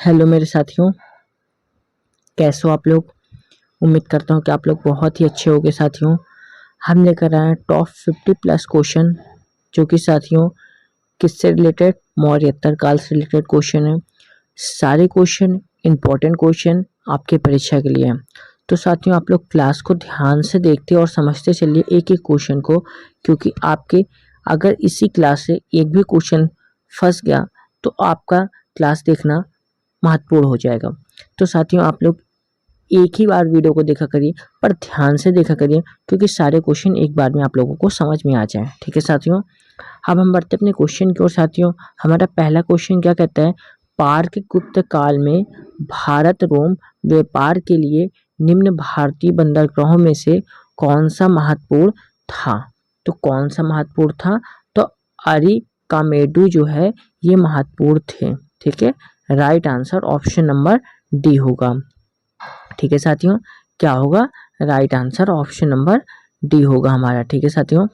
Hello मेरे साथियों, कैसे हो आप लोग। उम्मीद करता हूँ कि आप लोग बहुत ही अच्छे होंगे साथियों। हम लेकर आए हैं टॉप 50 प्लस क्वेश्चन, जो कि साथियों किससे रिलेटेड, मौर्योत्तर काल से रिलेटेड क्वेश्चन है। सारे क्वेश्चन इंपॉर्टेंट क्वेश्चन आपके परीक्षा के लिए हैं। तो साथियों आप लोग क्लास को ध्यान से देखते और समझते चलिए एक एक क्वेश्चन को, क्योंकि आपके अगर इसी क्लास से एक भी क्वेश्चन फंस गया तो आपका क्लास देखना महत्वपूर्ण हो जाएगा। तो साथियों आप लोग एक ही बार वीडियो को देखा करिए, पर ध्यान से देखा करिए, क्योंकि सारे क्वेश्चन एक बार में आप लोगों को समझ में आ जाए। ठीक है साथियों, अब हम बढ़ते अपने क्वेश्चन की ओर। साथियों हमारा पहला क्वेश्चन क्या कहता है, पारक गुप्त काल में भारत रोम व्यापार के लिए निम्न भारतीय बंदरगाहों में से कौन सा महत्वपूर्ण था। तो कौन सा महत्वपूर्ण था, तो अरिकामेडू जो है ये महत्वपूर्ण थे। ठीक है, right answer option number D होगा। ठीक है साथियों, क्या होगा, right answer option number D होगा हमारा। ठीक है साथियों,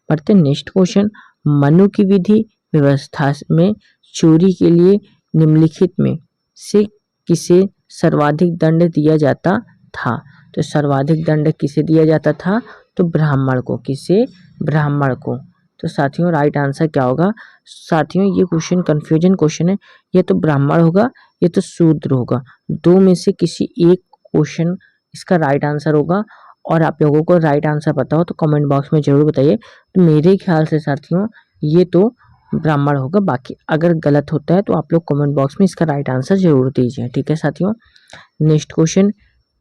पढ़ते नेक्स्ट क्वेश्चन। मनु की विधि व्यवस्था में चोरी के लिए निम्नलिखित में से किसे सर्वाधिक दंड दिया जाता था। तो सर्वाधिक दंड किसे दिया जाता था, तो ब्राह्मण को। किसे, ब्राह्मण को। तो साथियों राइट आंसर क्या होगा। साथियों ये क्वेश्चन कंफ्यूजन क्वेश्चन है, ये तो ब्राह्मण होगा, ये तो शूद्र होगा। दो में से किसी एक क्वेश्चन इसका राइट आंसर होगा। और आप लोगों को राइट आंसर पता हो तो कमेंट बॉक्स में जरूर बताइए। तो मेरे ख्याल से साथियों ये तो ब्राह्मण होगा, बाकी अगर गलत होता है तो आप लोग कमेंट बॉक्स में इसका राइट आंसर जरूर दीजिए। ठीक है साथियों, next question.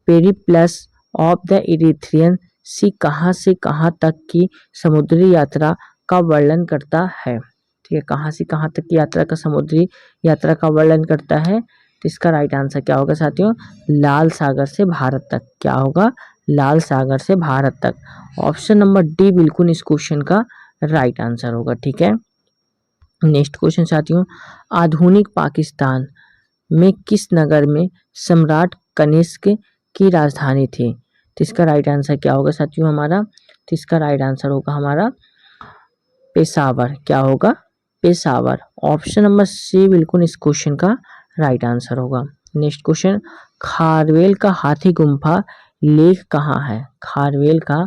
Periplus of the Erythraean Sea कहाँ से कहाँ तक की समुद्री यात्रा का वर्णन करता है। ठीक है, कहाँ से कहाँ तक की यात्रा का, समुद्री यात्रा का वर्णन करता है। तो इसका राइट आंसर क्या होगा साथियों, लाल सागर से भारत तक। क्या होगा, लाल सागर से भारत तक। ऑप्शन नंबर डी बिल्कुल इस क्वेश्चन का राइट आंसर होगा। ठीक है, नेक्स्ट क्वेश्चन साथियों। आधुनिक पाकिस्तान में किस नगर में सम्राट कनिष्क की राजधानी थी। तो इसका राइट आंसर क्या होगा साथियों हमारा, तो इसका राइट आंसर होगा हमारा पेशावर। क्या होगा, पेशावर। ऑप्शन नंबर सी बिल्कुल इस क्वेश्चन का राइट आंसर होगा। Next question. खारवेल का हाथी गुम्फा लेक कहाँ है। खारवेल का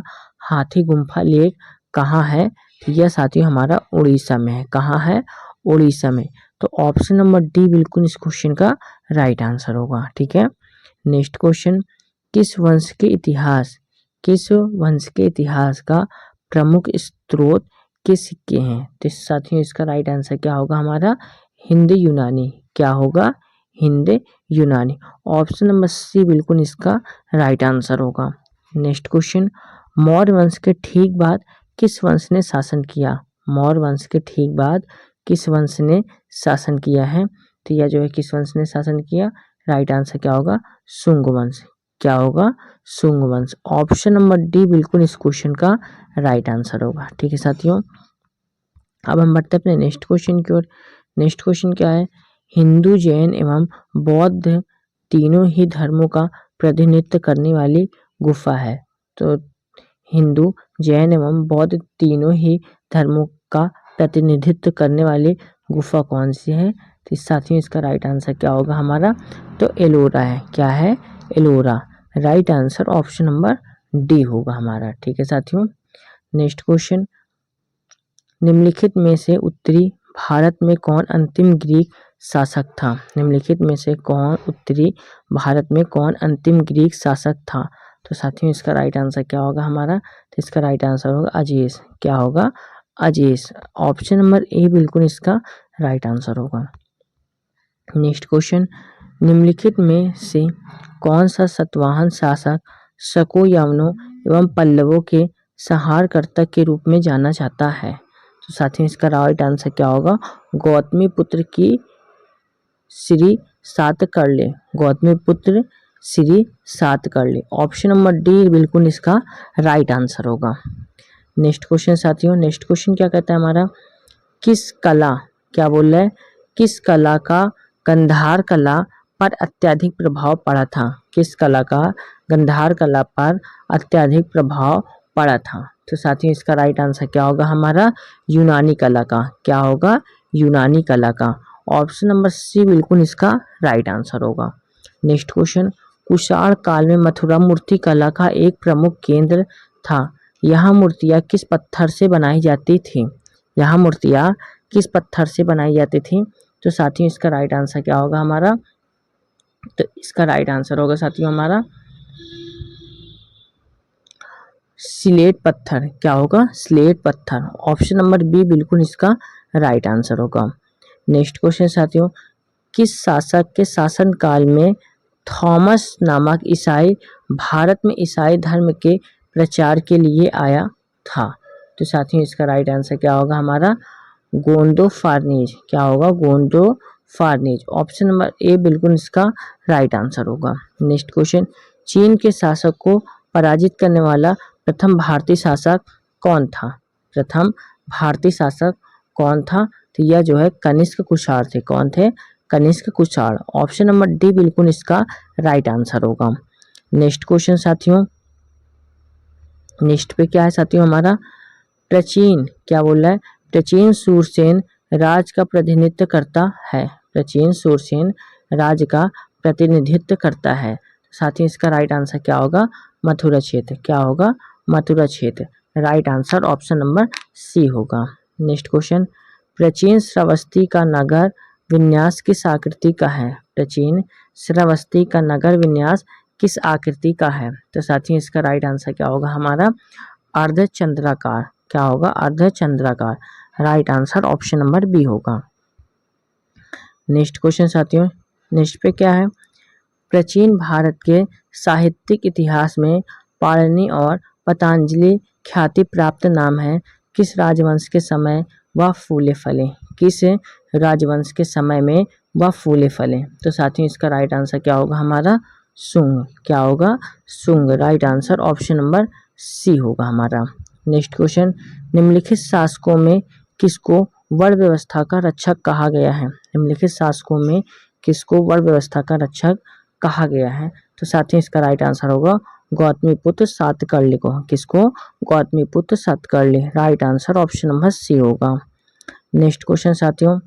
हाथी गुम्फा लेक कहाँ है, यह साथियों हमारा उड़ीसा में है। कहाँ है, उड़ीसा में। तो ऑप्शन नंबर डी बिल्कुल इस क्वेश्चन का राइट आंसर होगा। ठीक है, नेक्स्ट क्वेश्चन। किस वंश के इतिहास, किस वंश के इतिहास का प्रमुख स्रोत के सिक्के हैं। तो साथियों इसका राइट आंसर क्या होगा हमारा, हिंद यूनानी। क्या होगा, हिंद यूनानी। ऑप्शन नंबर सी बिल्कुल इसका राइट आंसर होगा। Next question. मौर्य वंश के ठीक बाद किस वंश ने शासन किया। मौर्य वंश के ठीक बाद किस वंश ने शासन किया है। तो यह जो है किस वंश ने शासन किया, राइट आंसर क्या होगा, शुंग वंश। क्या होगा, शुंग वंश। ऑप्शन नंबर डी बिल्कुल इस क्वेश्चन का राइट आंसर होगा। ठीक है साथियों, अब हम बढ़ते हैं अपने नेक्स्ट क्वेश्चन की ओर। नेक्स्ट क्वेश्चन क्या है, हिंदू जैन एवं बौद्ध तीनों ही धर्मों का प्रतिनिधित्व करने वाली गुफा है। तो हिंदू जैन एवं बौद्ध तीनों ही धर्मों का प्रतिनिधित्व करने वाली गुफा कौन सी है। तो साथियों इसका राइट आंसर क्या होगा हमारा, तो एलोरा है। क्या है, Ellora. Right answer option number D होगा हमारा। ठीक है साथियों, नेक्स्ट क्वेश्चन। निम्नलिखित में से उत्तरी भारत में कौन अंतिम ग्रीक शासक था। निम्नलिखित में से कौन उत्तरी भारत में कौन अंतिम ग्रीक शासक था। तो साथियों इसका राइट आंसर क्या होगा हमारा, तो इसका राइट आंसर होगा अजेस। क्या होगा, अजेस। ऑप्शन नंबर ए बिल्कुल इसका राइट आंसर होगा। Next question. निम्नलिखित में से कौन सा सातवाहन शासक शको यवनों एवं पल्लवों के संहारकर्ता के रूप में जाना जाता है। तो साथियों इसका राइट आंसर क्या होगा, गौतमी पुत्र की श्री सातकर्णी। गौतमी पुत्र Shri Satakarni. Option number D बिल्कुल इसका राइट आंसर होगा। नेक्स्ट क्वेश्चन साथियों, नेक्स्ट क्वेश्चन क्या कहता है हमारा, किस कला, क्या बोल रहा है, किस कला का गंधार कला पर अत्यधिक प्रभाव पड़ा था। किस कला का गंधार कला पर अत्यधिक प्रभाव पड़ा था। तो साथियों इसका राइट आंसर क्या होगा हमारा, यूनानी कला का। क्या होगा, यूनानी कला का। ऑप्शन नंबर सी बिल्कुल इसका राइट आंसर होगा। नेक्स्ट क्वेश्चन, कुषाण काल में मथुरा मूर्ति कला का एक प्रमुख केंद्र था। यहाँ मूर्तियाँ किस पत्थर से बनाई जाती थी? यहाँ मूर्तियाँ किस पत्थर से बनाई जाती थी? तो साथियों इसका राइट आंसर क्या होगा हमारा? तो इसका राइट आंसर होगा साथियों हमारा स्लेट पत्थर। क्या होगा? स्लेट पत्थर। ऑप्शन नंबर बी बिल्कुल इसका राइट आंसर होगा। नेक्स्ट क्वेश्चन साथियों, किस शासक के शासनकाल में थॉमस नामक ईसाई भारत में ईसाई धर्म के प्रचार के लिए आया था? तो साथियों इसका राइट आंसर क्या होगा हमारा? गोंदो फार्नीज। क्या होगा? गोंदो फार्नीज। ऑप्शन नंबर ए बिल्कुल इसका राइट आंसर होगा। नेक्स्ट क्वेश्चन, चीन के शासक को पराजित करने वाला प्रथम भारतीय शासक कौन था? प्रथम भारतीय शासक कौन था? तो यह जो है कनिष्क कुषाण थे। कौन थे? Kanishka Kushan. Option number D बिल्कुल इसका राइट आंसर होगा। नेक्स्ट क्वेश्चन साथियों, नेक्स्ट पे क्या है साथियों हमारा? प्राचीन, क्या बोल रहा है? प्राचीन सूरसेन राज का प्रतिनिधित्व करता है। प्राचीन सूरसेन राज का प्रतिनिधित्व करता है। साथियों इसका राइट आंसर क्या होगा? मथुरा क्षेत्र। क्या होगा? मथुरा क्षेत्र। Right answer option number C होगा। नेक्स्ट क्वेश्चन, प्राचीन श्रावस्ती का नगर विन्यास किस आकृति का है? प्राचीन श्रावस्ती का नगर विन्यास किस आकृति का है? तो साथियों इसका राइट आंसर क्या होगा हमारा? अर्धचंद्राकार। क्या होगा? अर्धचंद्राकार। Right answer option number B होगा। नेक्स्ट क्वेश्चन साथियों, नेक्स्ट पे क्या है? प्राचीन भारत के साहित्यिक इतिहास में पाणिनि और पतंजलि ख्याति प्राप्त नाम है। किस राजवंश के समय वह फूले फले? किस राजवंश के समय में वह फूले फले? तो साथियों इसका राइट आंसर क्या होगा हमारा? शुंग। क्या होगा? Shunga. Right answer option number C होगा हमारा। नेक्स्ट क्वेश्चन, निम्नलिखित शासकों में किसको वर्ण व्यवस्था का रक्षक कहा गया है? निम्नलिखित शासकों में किसको वर्ण व्यवस्था का रक्षक कहा गया है? तो साथियों इसका राइट आंसर होगा गौतमीपुत्र सातकर्णी को। किसको? Gautamiputra Satakarni. Right answer option number C होगा। नेक्स्ट क्वेश्चन साथियों,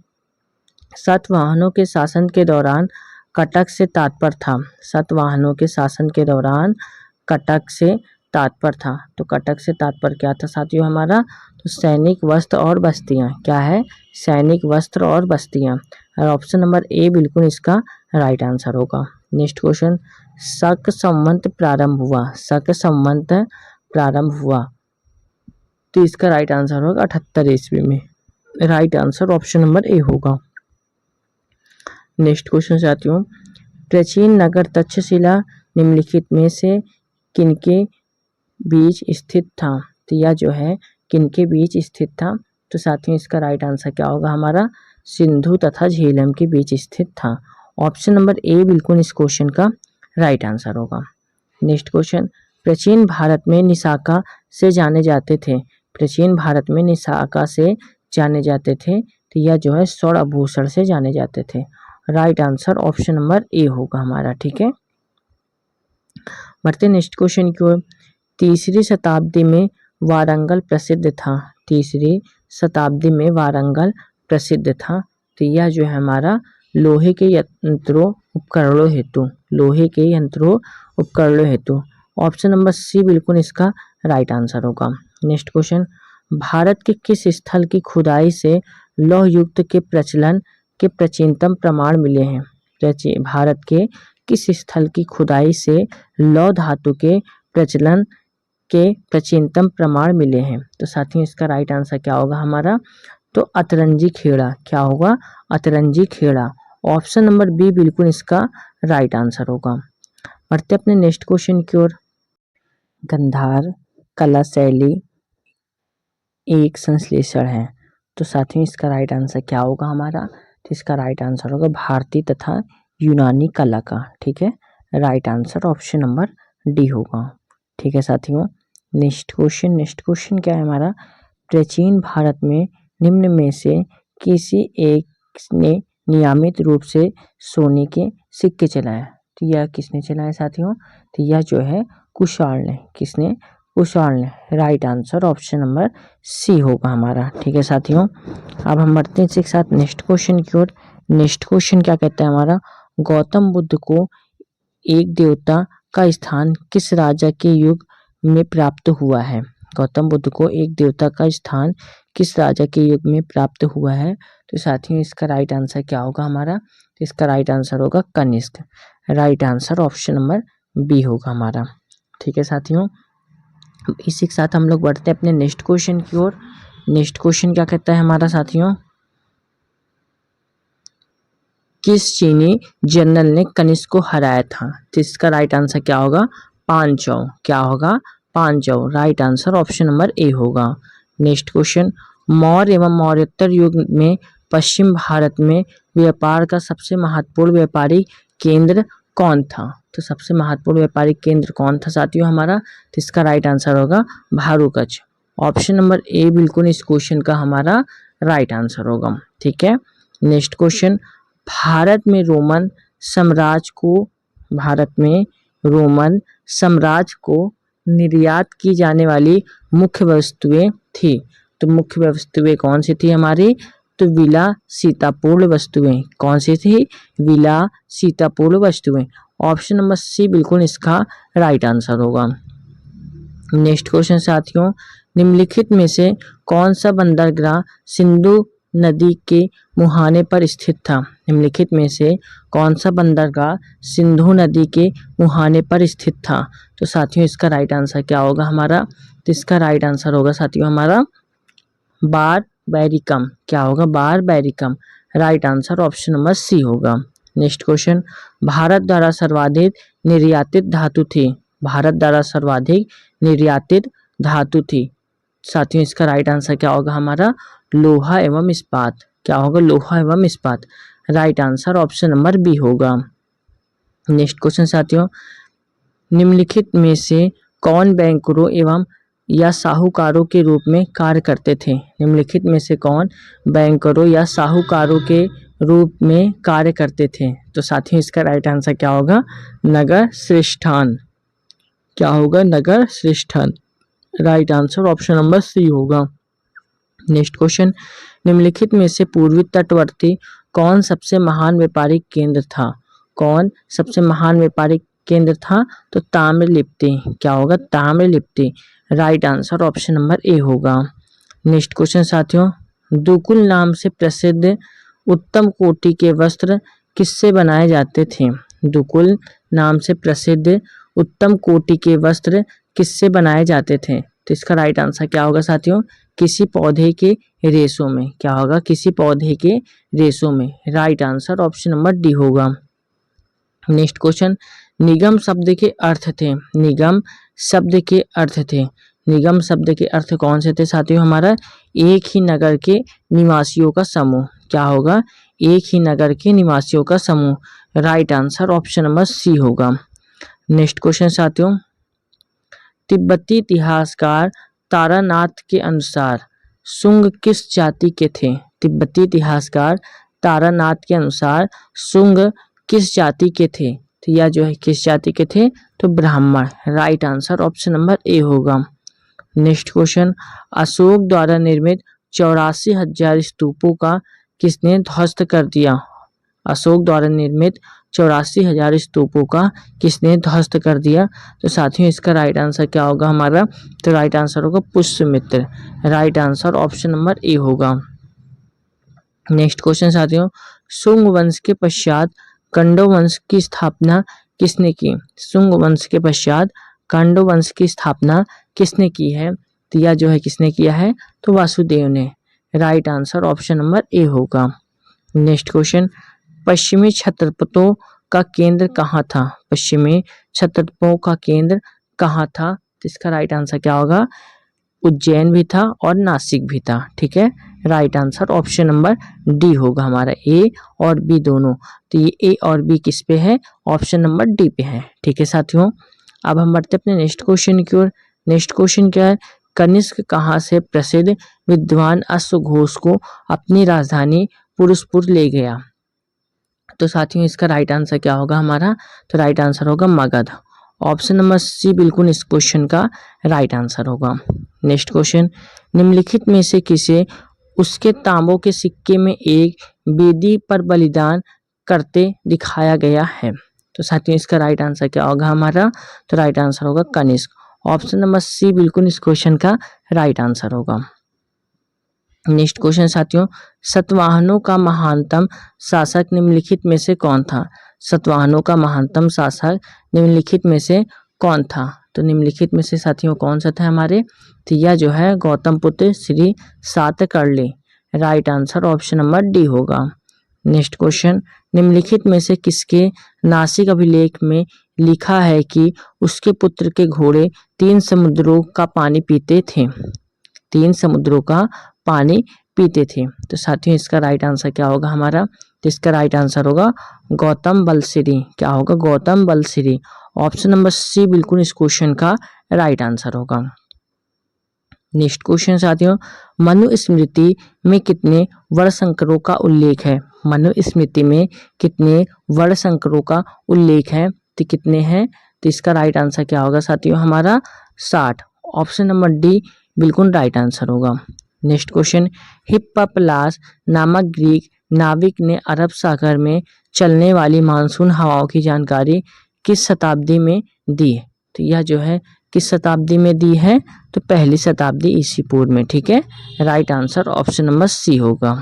सातवाहनों के शासन के दौरान कटक से तात्पर्य था। सातवाहनों के शासन के दौरान कटक से तात्पर्य था। तो कटक से तात्पर्य क्या था साथियों हमारा? तो सैनिक वस्त्र और बस्तियां। क्या है? सैनिक वस्त्र और बस्तियां। और ऑप्शन नंबर ए बिल्कुल इसका राइट आंसर होगा। नेक्स्ट क्वेश्चन, शक संवत प्रारंभ हुआ। शक संवत प्रारंभ हुआ तो इसका राइट आंसर होगा 78 ईस्वी में। Right answer option number A होगा। नेक्स्ट क्वेश्चन साथियों, प्राचीन नगर तक्षशिला निम्नलिखित में से किनके बीच स्थित था? तो यह जो है किनके बीच स्थित था? तो साथियों इसका राइट आंसर क्या होगा हमारा? सिंधु तथा झेलम के बीच स्थित था। ऑप्शन नंबर ए बिल्कुल इस क्वेश्चन का राइट आंसर होगा। नेक्स्ट क्वेश्चन, प्राचीन भारत में निशाका से जाने जाते थे। प्राचीन भारत में निशाका से जाने जाते थे तो यह जो है स्वर्ण आभूषण से जाने जाते थे। Right answer option number A होगा हमारा। ठीक है, बढ़ते नेक्स्ट क्वेश्चन की ओर। तीसरी शताब्दी में वारंगल प्रसिद्ध था। तीसरी शताब्दी में वारंगल प्रसिद्ध था तो यह जो है हमारा लोहे के यंत्रों उपकरणों हेतु। लोहे के यंत्रों उपकरणों हेतु। ऑप्शन नंबर सी बिल्कुल इसका राइट आंसर होगा। नेक्स्ट क्वेश्चन, भारत के किस स्थल की खुदाई से लौह युक्त के प्रचलन के प्राचीनतम प्रमाण मिले हैं? भारत के किस स्थल की खुदाई से लौह धातु के प्रचलन के प्राचीनतम प्रमाण मिले हैं? तो साथियों इसका राइट आंसर क्या होगा हमारा? तो अतरंजी खेड़ा। क्या होगा? Atranji Kheda. Option number B बिल्कुल इसका राइट आंसर होगा। बढ़ते अपने नेक्स्ट क्वेश्चन की ओर। गंधार कला शैली एक संश्लेषण है तो साथियों इसका राइट आंसर क्या होगा हमारा? तो इसका राइट आंसर होगा भारतीय तथा यूनानी कला का। ठीक है, right answer option number D होगा। ठीक है साथियों, नेक्स्ट क्वेश्चन क्या है हमारा? प्राचीन भारत में निम्न में से किसी एक ने नियमित रूप से सोने के सिक्के चलाए? तो यह किसने चलाए साथियों? तो यह जो है कुषाण ने। किसने? कुषाण ने। Right answer option number C होगा हमारा। ठीक है साथियों, अब हम बढ़ते हैं इसके साथ नेक्स्ट क्वेश्चन की ओर। नेक्स्ट क्वेश्चन क्या कहता है हमारा, गौतम बुद्ध को एक देवता का स्थान किस राजा के युग में प्राप्त हुआ है। गौतम बुद्ध को एक देवता का स्थान किस राजा के युग में प्राप्त हुआ है। तो साथियों इसका राइट आंसर क्या होगा हमारा, तो इसका राइट आंसर होगा Kanishka. Right answer option number B होगा हमारा। ठीक है साथियों, इसी के साथ हम लोग बढ़ते हैं अपने नेक्स्ट क्वेश्चन की ओर। नेक्स्ट क्वेश्चन क्या कहता है हमारा साथियों, किस चीनी जनरल ने कनिष्क को हराया था। तो इसका राइट आंसर क्या होगा, पांचौ। क्या होगा, पांचौ। Right answer option number A होगा। नेक्स्ट क्वेश्चन, मौर्य एवं मौर्योत्तर युग में पश्चिम भारत में व्यापार का सबसे महत्वपूर्ण व्यापारिक केंद्र कौन था। तो सबसे महत्वपूर्ण व्यापारिक केंद्र कौन था साथियों हमारा, तो इसका राइट आंसर होगा भारूकच। ऑप्शन नंबर ए बिल्कुल इस क्वेश्चन का हमारा राइट आंसर होगा। ठीक है, नेक्स्ट क्वेश्चन, भारत में रोमन साम्राज्य को निर्यात की जाने वाली मुख्य वस्तुएं थी। तो मुख्य वस्तुएं कौन सी थी हमारी, तो विलासितापूर्ण वस्तुएं। कौन सी थी, विलासितापूर्ण वस्तुएं। ऑप्शन नंबर सी बिल्कुल इसका राइट आंसर होगा। नेक्स्ट क्वेश्चन साथियों, निम्नलिखित में से कौन सा बंदरगाह सिंधु नदी के मुहाने पर स्थित था। निम्नलिखित में से कौन सा बंदरगाह सिंधु नदी के मुहाने पर स्थित था। तो साथियों इसका राइट आंसर क्या होगा हमारा, तो इसका राइट आंसर होगा साथियों हमारा बारबैरिकम। क्या होगा, Barbaricum. Right answer option number C होगा। नेक्स्ट क्वेश्चन, भारत द्वारा सर्वाधिक निर्यातित धातु थी। भारत द्वारा सर्वाधिक निर्यातित धातु थी। साथियों इसका राइट आंसर क्या होगा हमारा, लोहा एवं इस्पात। क्या होगा, लोहा एवं इस्पात। Right answer option number B होगा। नेक्स्ट क्वेश्चन साथियों, निम्नलिखित में से कौन बैंकरों एवं या साहूकारों के रूप में कार्य करते थे। निम्नलिखित में से कौन बैंकरों या साहूकारों के रूप में कार्य करते थे। तो साथियों इसका राइट आंसर क्या होगा, नगर श्रेष्ठान। क्या होगा, नगर श्रेष्ठान। Right answer option number C होगा। नेक्स्ट क्वेश्चन, निम्नलिखित में से पूर्वी तटवर्ती कौन सबसे महान व्यापारिक केंद्र था। कौन सबसे महान व्यापारिक केंद्र था, तो ताम्रलिप्ति। क्या होगा, Tamralipti. Right answer option number A होगा। नेक्स्ट क्वेश्चन साथियों, दुकुल नाम से प्रसिद्ध उत्तम कोटि के वस्त्र किससे बनाए जाते थे। दुकुल नाम से प्रसिद्ध उत्तम कोटि के वस्त्र किससे बनाए जाते थे। तो इसका राइट आंसर क्या होगा साथियों, किसी पौधे के रेशों में। क्या होगा, किसी पौधे के रेशों में। Right answer option number D होगा। नेक्स्ट क्वेश्चन, निगम शब्द के अर्थ थे। निगम शब्द के अर्थ थे। निगम शब्द के अर्थ कौन से थे साथियों हमारा, एक ही नगर के निवासियों का समूह। क्या होगा, एक ही नगर के निवासियों का समूह। Right answer option number C होगा। नेक्स्ट क्वेश्चन साथियों, तिब्बती इतिहासकार तारानाथ के अनुसार शुंग किस जाति के थे। तिब्बती इतिहासकार तारानाथ के अनुसार शुंग किस जाति के थे। तो यह जो है किस जाति के थे, तो ब्राह्मण। Right answer option number A होगा। नेक्स्ट क्वेश्चन, अशोक द्वारा निर्मित 84,000 स्तूपों का किसने ध्वस्त कर दिया। अशोक द्वारा निर्मित 84,000 स्तूपों का किसने ध्वस्त कर दिया। तो साथियों इसका राइट आंसर क्या होगा हमारा, तो राइट आंसर होगा Pushyamitra. Right answer option number A होगा। नेक्स्ट क्वेश्चन साथियों, शुंग वंश के पश्चात कण्व वंश की स्थापना किसने की। शुंग वंश के पश्चात कण्व वंश की स्थापना किसने की है। तो यह जो है किसने किया है, तो वासुदेव ने। Right answer option number A होगा। नेक्स्ट क्वेश्चन, पश्चिमी क्षत्रपों का केंद्र कहाँ था। पश्चिमी क्षत्रपों का केंद्र कहाँ था। तो इसका राइट आंसर क्या होगा, उज्जैन भी था और नासिक भी था। ठीक है, right answer option number D होगा हमारा, ए और बी दोनों। तो ये ए और बी किस पे है, ऑप्शन नंबर डी पे है। ठीक है साथियों, अब हम बढ़ते अपने नेक्स्ट क्वेश्चन की ओर। नेक्स्ट क्वेश्चन क्या है, कनिष्क कहाँ से प्रसिद्ध विद्वान अश्वघोष को अपनी राजधानी पुरुषपुर ले गया। तो साथियों इसका राइट आंसर क्या होगा हमारा, तो राइट आंसर होगा मगध। ऑप्शन नंबर सी बिल्कुल इस क्वेश्चन का राइट आंसर होगा। नेक्स्ट क्वेश्चन, निम्नलिखित में से किसे उसके तांबों के सिक्के में एक वेदी पर बलिदान करते दिखाया गया है। तो साथियों इसका राइट आंसर क्या होगा हमारा? तो राइट आंसर होगा कनिष्क। ऑप्शन नंबर सी बिल्कुल इस क्वेश्चन का राइट आंसर होगा। नेक्स्ट क्वेश्चन साथियों, सतवाहनों का महानतम शासक निम्नलिखित में से कौन था? सतवाहनों का महानतम शासक निम्नलिखित में से कौन था? तो निम्नलिखित में से साथियों कौन सा था हमारे? तो यह जो है गौतम पुत्र Shri Satakarni. Right answer option number D होगा। नेक्स्ट क्वेश्चन, निम्नलिखित में से किसके नासिक अभिलेख में लिखा है कि उसके पुत्र के घोड़े 3 समुद्रों का पानी पीते थे? 3 समुद्रों का पानी पीते थे। तो साथियों इसका राइट आंसर क्या होगा हमारा? तो इसका राइट आंसर होगा गौतम बलश्री। क्या होगा? Gautam Balashri. Option number C बिल्कुल इस क्वेश्चन का राइट आंसर होगा। नेक्स्ट क्वेश्चन साथियों, मनुस्मृति में कितने वर्णसंकरों का उल्लेख है? मनुस्मृति में कितने वर्णसंकरों का उल्लेख है? तो कितने हैं? तो इसका राइट आंसर क्या होगा साथियों हमारा? 60। ऑप्शन नंबर डी बिल्कुल राइट आंसर होगा। नेक्स्ट क्वेश्चन, हिप्पापलास नामक ग्रीक नाविक ने अरब सागर में चलने वाली मानसून हवाओं की जानकारी किस शताब्दी में दी? तो यह जो है किस शताब्दी में दी है? तो पहली शताब्दी ईसा पूर्व में। ठीक है, right answer option number C होगा।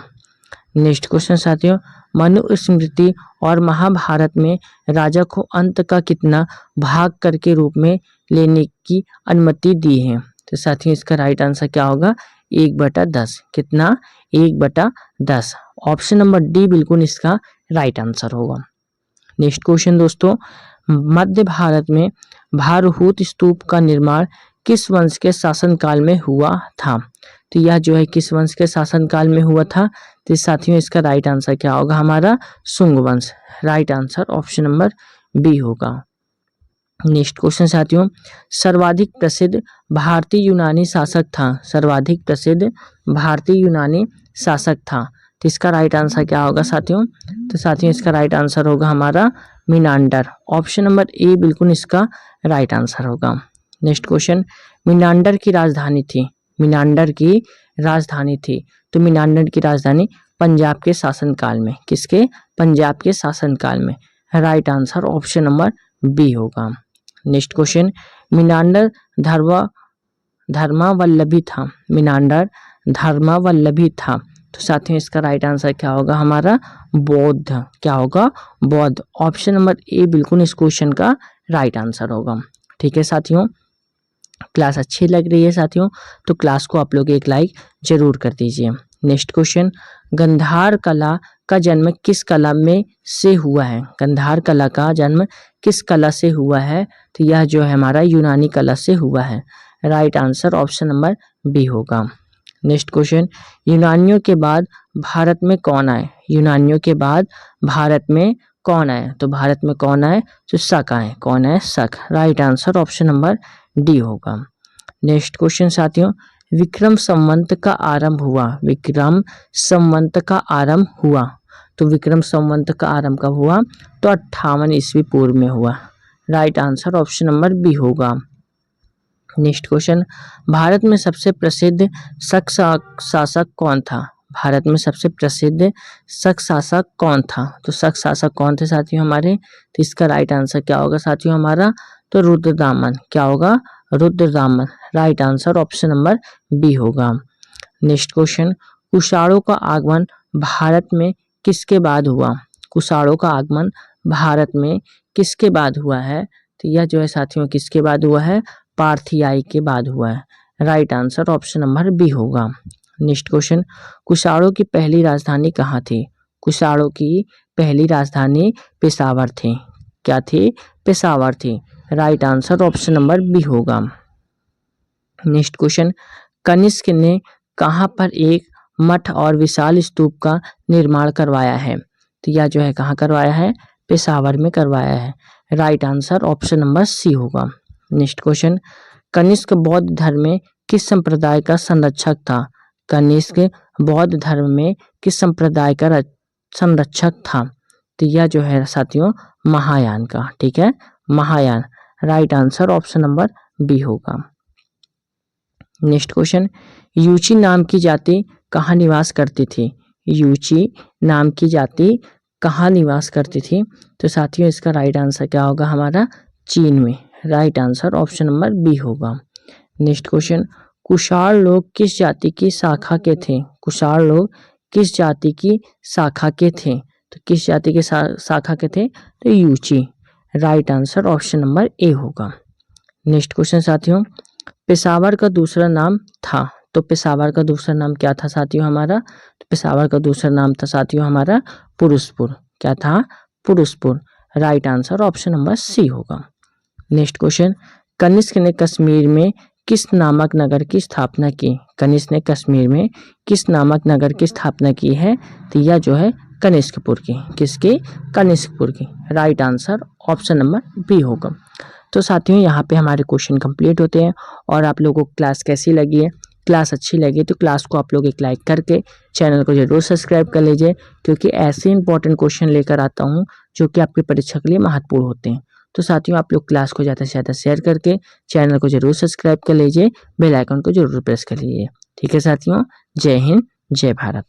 नेक्स्ट क्वेश्चन साथियों, मनुस्मृति और महाभारत में राजा को अंत का कितना भाग कर के रूप में लेने की अनुमति दी है? तो साथियों इसका राइट आंसर क्या होगा? 1/10। कितना? 1/10। ऑप्शन नंबर डी बिल्कुल इसका राइट आंसर होगा। नेक्स्ट क्वेश्चन दोस्तों, मध्य भारत में भारहूत स्तूप का निर्माण किस वंश के शासनकाल में हुआ था? तो यह जो है किस वंश के शासनकाल में हुआ था? तो साथियों इसका राइट आंसर क्या होगा हमारा? शुंग वंश। Right answer option number B होगा। नेक्स्ट क्वेश्चन साथियों, सर्वाधिक प्रसिद्ध भारतीय यूनानी शासक था? सर्वाधिक प्रसिद्ध भारतीय यूनानी शासक था। तो इसका राइट आंसर क्या होगा साथियों? तो साथियों इसका राइट आंसर होगा हमारा मिनांडर। ऑप्शन नंबर ए बिल्कुल इसका राइट आंसर होगा। नेक्स्ट क्वेश्चन, मिनांडर की राजधानी थी? मिनांडर की राजधानी थी। तो मिनांडर की राजधानी पंजाब के शासनकाल में। किसके? पंजाब के शासनकाल में। Right answer option number B होगा। नेक्स्ट क्वेश्चन, मिनांडर धर्मावलंबी था? मिनांडर धर्मावलंबी था। तो साथियों इसका राइट आंसर क्या होगा हमारा? बौद्ध। क्या होगा? बौद्ध। ऑप्शन नंबर ए बिल्कुल इस क्वेश्चन का राइट आंसर होगा। ठीक है साथियों, क्लास अच्छी लग रही है साथियों तो क्लास को आप लोग एक लाइक जरूर कर दीजिए। नेक्स्ट क्वेश्चन, गंधार कला का जन्म किस कला में से हुआ है? गंधार कला का जन्म किस कला से हुआ है? तो यह जो है हमारा यूनानी कला से हुआ है। Right answer option number B होगा। नेक्स्ट क्वेश्चन, यूनानियों के बाद भारत में कौन आए? यूनानियों के बाद भारत में कौन आए? तो भारत में कौन आए? तो शक आए। कौन है? शक। Right answer option number D होगा। नेक्स्ट क्वेश्चन साथियों, विक्रम संवत का आरंभ हुआ? विक्रम संवत का आरंभ हुआ। तो विक्रम संवत का आरंभ कब हुआ? तो 58 ईस्वी पूर्व में हुआ। Right answer option number B होगा। नेक्स्ट क्वेश्चन, भारत में सबसे प्रसिद्ध शक शासक कौन था? भारत में सबसे प्रसिद्ध शक शासक कौन था? तो शक शासक कौन थे साथियों हमारे? तो इसका राइट आंसर क्या होगा साथियों हमारा? तो रुद्रदामन। क्या होगा? Rudradaman. Right answer option number B होगा। नेक्स्ट क्वेश्चन, कुषाणों का आगमन भारत में किसके बाद हुआ? कुषाणों का आगमन भारत में किसके बाद हुआ है? तो यह जो है साथियों किसके बाद हुआ है? पार्थियाई के बाद हुआ है। Right answer option number B होगा। नेक्स्ट क्वेश्चन, कुषाणों की पहली राजधानी कहाँ थी? कुषाणों की पहली राजधानी पेशावर थी। क्या थी? पेशावर थी। Right answer option number B होगा। नेक्स्ट क्वेश्चन, कनिष्क ने कहाँ पर एक मठ और विशाल स्तूप का निर्माण करवाया है? तो यह जो है कहाँ करवाया है? पेशावर में करवाया है। Right answer option number C होगा। नेक्स्ट क्वेश्चन, कनिष्क बौद्ध धर्म में किस संप्रदाय का संरक्षक था? कनिष्क बौद्ध धर्म में किस संप्रदाय का संरक्षक था? तो यह जो है साथियों महायान का। ठीक है, Mahayana. Right answer option number B होगा। नेक्स्ट क्वेश्चन, यूची नाम की जाति कहाँ निवास करती थी? यूची नाम की जाति कहाँ निवास करती थी? तो साथियों इसका राइट आंसर क्या होगा हमारा? चीन में। Right answer option number B होगा। नेक्स्ट क्वेश्चन, कुषाण लोग किस जाति की शाखा के थे? कुषाण लोग किस जाति की शाखा के थे? तो किस जाति के शाखा के थे? तो Yuezhi. Right answer option number A होगा। नेक्स्ट क्वेश्चन साथियों, पेशावर का दूसरा नाम था। तो पेशावर का दूसरा नाम क्या था साथियों हमारा? तो पेशावर का दूसरा नाम था साथियों हमारा पुरुषपुर। क्या था? Purushapura. Right answer option number C होगा। नेक्स्ट क्वेश्चन, कनिष्क ने कश्मीर में किस नामक नगर की स्थापना की? कनिष्क ने कश्मीर में किस नामक नगर की स्थापना की है? तो यह जो है कनिष्कपुर की। किसकी? कनिष्कपुर की। Right answer option number B होगा। तो साथियों यहाँ पे हमारे क्वेश्चन कंप्लीट होते हैं। और आप लोगों को क्लास कैसी लगी है? क्लास अच्छी लगी तो क्लास को आप लोग एक लाइक करके चैनल को जरूर सब्सक्राइब कर लीजिए, क्योंकि ऐसे इंपॉर्टेंट क्वेश्चन लेकर आता हूँ जो कि आपकी परीक्षा के लिए महत्वपूर्ण होते हैं। तो साथियों आप लोग क्लास को ज़्यादा से ज़्यादा शेयर करके चैनल को जरूर सब्सक्राइब कर लीजिए, बेल आइकन को जरूर प्रेस कर लीजिए। ठीक है साथियों, जय हिंद, जय भारत।